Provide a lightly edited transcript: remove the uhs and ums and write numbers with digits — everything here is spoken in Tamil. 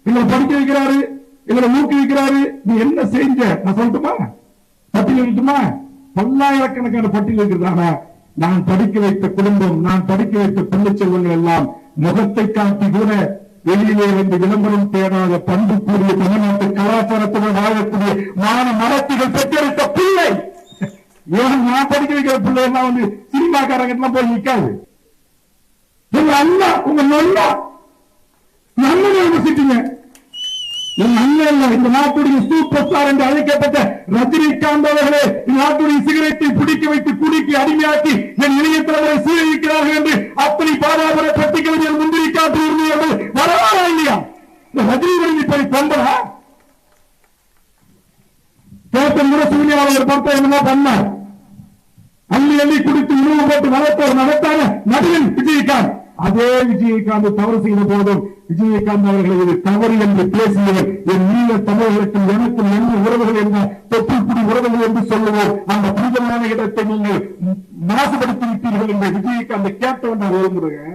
எங்களை படிக்க வைக்கிறாரு, எங்களை ஊக்குவிக்கிறாரு. நீ என்ன செஞ்ச நான் சொல்லட்டுமா? பட்டியல் வைக்குமா? பல்லாயிரக்கணக்கான பட்டியல் இருக்கிறாங்க. நான் படிக்க வைத்த குடும்பம், நான் படிக்க வைத்த பிள்ளை செல்வங்கள் எல்லாம் முகத்தை காட்டி கூட வெளியிலே வந்து விளம்பரம் தேடாத பண்பு கூடிய தமிழ்நாட்டு கலாச்சாரத்துடன் வாழக்கூடிய மான மரத்திகள் பெற்றெடுத்த பிள்ளை. ஏன் நான் படிக்க வைக்கிற பிள்ளை எல்லாம் வந்து சினிமாக்காரங்க போய் நிற்காது. உங்க அண்ணா, உங்க நொண்ணா நல்ல விமர்சிட்டீங்க. என் அண்ணன் இந்த நாட்டுடைய சூப்பர் ஸ்டார் என்று அழைக்கப்பட்ட ரஜினிகாந்த் அவர்களே இந்த நாட்டுடைய சிகரெட்டை பிடிக்க வைத்து குடிக்கு அடிமையாக்கி என் இளைய தலைவரை சீரழிக்கிறார்கள் என்று அத்தனை பாராபர பட்டிகளில் முந்திரி காட்டியிருந்தீர்கள். வரவாரா இல்லையா? இந்த ரஜினி இப்படி தொண்டரா? கேப்டன் கூட சூழ்நிலை பொறுத்த என்னமோ பண்ணார். அள்ளி அள்ளி குடித்து உணவு போட்டு வளர்த்தவர் நடத்தான நடிகன் விஜயகாந்த். அதே விஜயகாந்த் தவறு செய்த போதும் விஜயகாந்த் அவர்கள் இது தவறு என்று பேசியவர் என் நீல தமிழர்களுக்கும் எனக்கும் என்ன உறவுகள் என்ன தொற்றுக்குடி உறவுகள் என்று சொல்லுவோம். அந்த புனிதமான இடத்தை நீங்கள் மாசுபடுத்தி விட்டீர்கள் என்று விஜயகாந்த் கேப்டன் விரும்புகிறேன்.